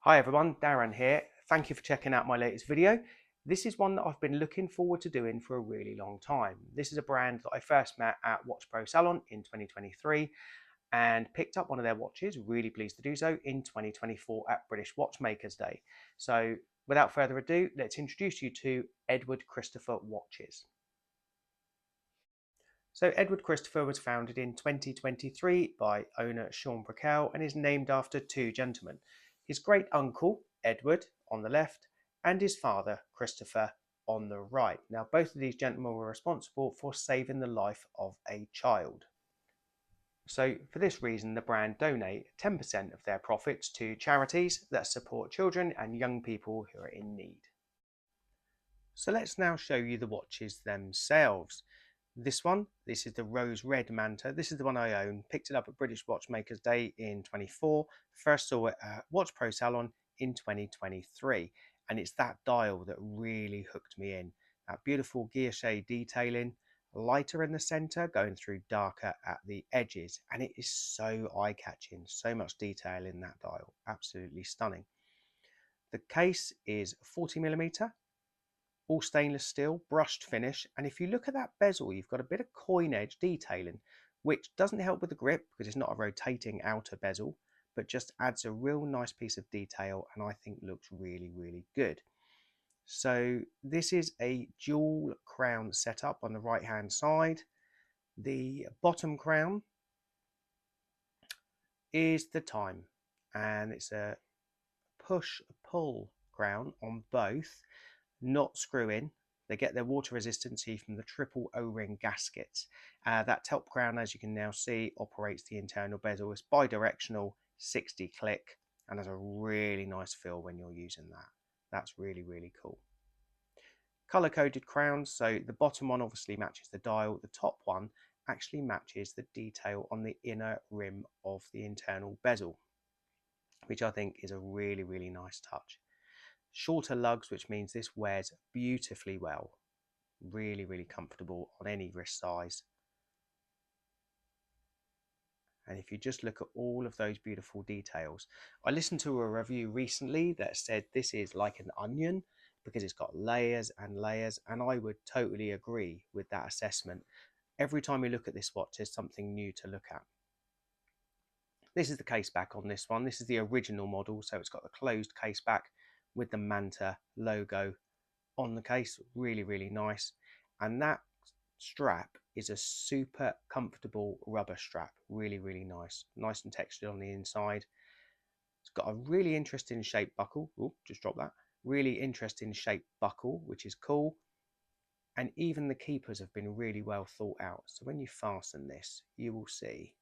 Hi everyone, Darren here. Thank you for checking out my latest video. This is one that I've been looking forward to doing for a really long time. This is a brand that I first met at Watch Pro Salon in 2023 and picked up one of their watches, really pleased to do so, in 2024 at British Watchmakers Day. So without further ado, let's introduce you to Edward Christopher watches. So Edward Christopher was founded in 2023 by owner Sean Brickell and is named after two gentlemen. His great uncle, Edward, on the left, and his father, Christopher, on the right. Now, both of these gentlemen were responsible for saving the life of a child. So for this reason, the brand donate 10% of their profits to charities that support children and young people who are in need. So let's now show you the watches themselves. This is the Rose Red Manta. This is the one I own. Picked it up at British Watchmakers Day in 24. First saw it at Watch Pro Salon in 2023. And it's that dial that really hooked me in. That beautiful guilloche detailing, lighter in the center, going through darker at the edges. And it is so eye-catching. So much detail in that dial. Absolutely stunning. The case is 40mm. All stainless steel, brushed finish, and if you look at that bezel, you've got a bit of coin edge detailing, which doesn't help with the grip because it's not a rotating outer bezel, but just adds a real nice piece of detail and I think looks really, really good. So this is a dual crown setup on the right hand side. The bottom crown is the time, and it's a push-pull crown on both, not screw in. They get their water resistancy from the triple O-ring gaskets. That top crown, as you can now see, operates the internal bezel. It's bi-directional, 60 click, and has a really nice feel when you're using that. That's really, really cool. Color-coded crowns, so the bottom one obviously matches the dial. The top one actually matches the detail on the inner rim of the internal bezel, which I think is a really, really nice touch. Shorter lugs, which means this wears beautifully well. Really, really comfortable on any wrist size. And if you just look at all of those beautiful details, I listened to a review recently that said this is like an onion because it's got layers and layers, and I would totally agree with that assessment. Every time you look at this watch, there's something new to look at. This is the case back on this one. This is the original model, so it's got the closed case back with the Manta logo on the case. Really, really nice. And that strap is a super comfortable rubber strap. Really, really nice. Nice and textured on the inside. It's got a really interesting shaped buckle. Oh, just drop that. Really interesting shaped buckle, which is cool. And even the keepers have been really well thought out. So when you fasten this, you will see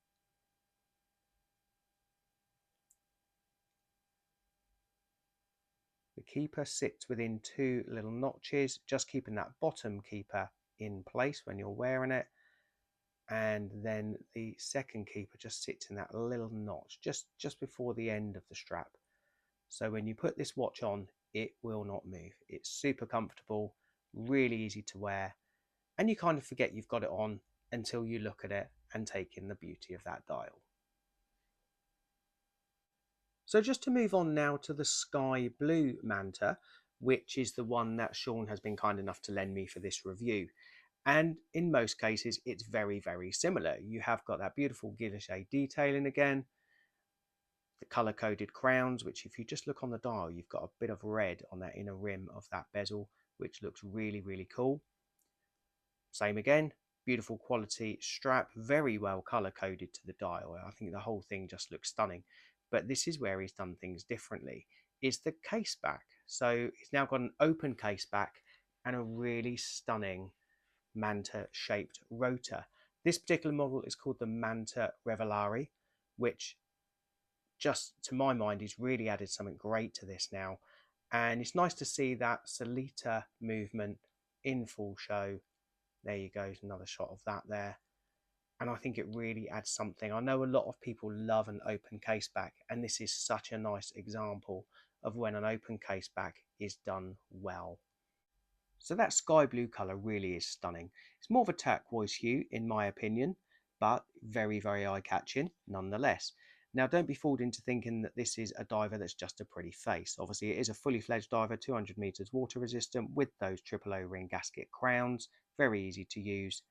the keeper sits within two little notches, just keeping that bottom keeper in place when you're wearing it. And then the second keeper just sits in that little notch just before the end of the strap. So when you put this watch on, it will not move. It's super comfortable, really easy to wear, and you kind of forget you've got it on until you look at it and take in the beauty of that dial. So just to move on now to the sky blue Manta, which is the one that Sean has been kind enough to lend me for this review. And in most cases, it's very, very similar. You have got that beautiful guilloche detailing again, the color-coded crowns, which if you just look on the dial, you've got a bit of red on that inner rim of that bezel, which looks really, really cool. Same again, beautiful quality strap, very well color-coded to the dial. I think the whole thing just looks stunning. But this is where he's done things differently, is the case back. So he's now got an open case back and a really stunning Manta shaped rotor. This particular model is called the Manta Revelare, which just to my mind is really added something great to this now. And it's nice to see that Solita movement in full show. There you go, another shot of that there. And I think it really adds something. I know a lot of people love an open case back, and this is such a nice example of when an open case back is done well. So that sky blue colour really is stunning. It's more of a turquoise hue in my opinion, but very, very eye-catching nonetheless. Now, don't be fooled into thinking that this is a diver that's just a pretty face. Obviously, it is a fully fledged diver, 200 meters water resistant with those triple O-ring gasket crowns, very easy to use.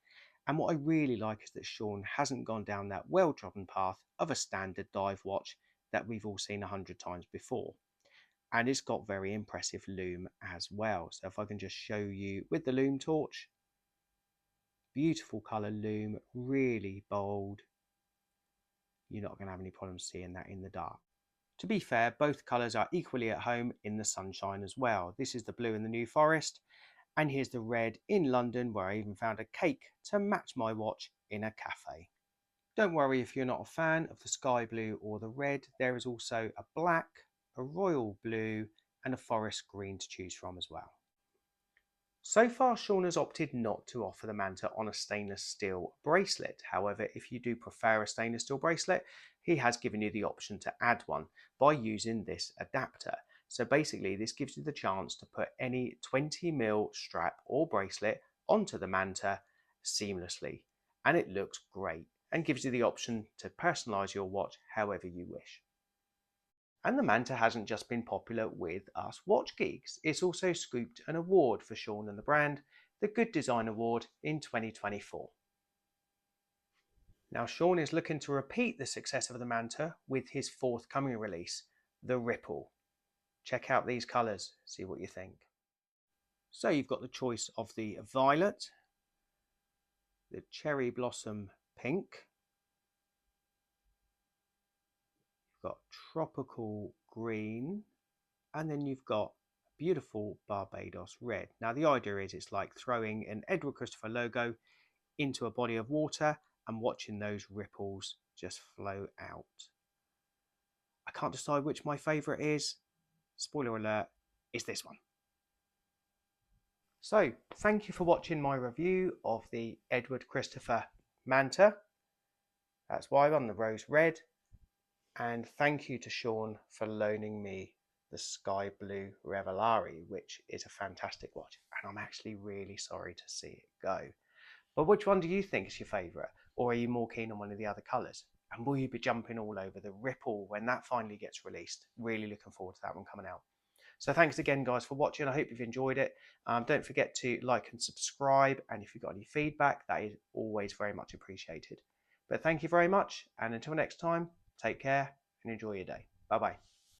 And what I really like is that Sean hasn't gone down that well-trodden path of a standard dive watch that we've all seen 100 times before. And it's got very impressive lume as well. So if I can just show you with the lume torch, beautiful colour lume, really bold. You're not going to have any problems seeing that in the dark. To be fair, both colours are equally at home in the sunshine as well. This is the blue in the New Forest, and here's the red in London, where I even found a cake to match my watch in a cafe. Don't worry if you're not a fan of the sky blue or the red, there is also a black, a royal blue and a forest green to choose from as well. So far, Sean has opted not to offer the Manta on a stainless steel bracelet. However, if you do prefer a stainless steel bracelet, he has given you the option to add one by using this adapter. So basically, this gives you the chance to put any 20mm strap or bracelet onto the Manta seamlessly. And it looks great and gives you the option to personalise your watch however you wish. And the Manta hasn't just been popular with us watch geeks, it's also scooped an award for Sean and the brand, the Good Design Award in 2024. Now Sean is looking to repeat the success of the Manta with his forthcoming release, the Ripple. Check out these colours, see what you think. So you've got the choice of the violet, the cherry blossom pink, got tropical green, and then you've got beautiful Barbados red. Now the idea is it's like throwing an Edward Christopher logo into a body of water and watching those ripples just flow out. I can't decide which my favourite is. Spoiler alert, it's this one. So thank you for watching my review of the Edward Christopher Manta. That's why I'm on the rose red. And thank you to Sean for loaning me the sky blue Revelare, which is a fantastic watch. And I'm actually really sorry to see it go. But which one do you think is your favourite? Or are you more keen on one of the other colours? And will you be jumping all over the Ripple when that finally gets released? Really looking forward to that one coming out. So thanks again, guys, for watching. I hope you've enjoyed it. Don't forget to like and subscribe. And if you've got any feedback, that is always very much appreciated. But thank you very much. And until next time, take care and enjoy your day. Bye-bye.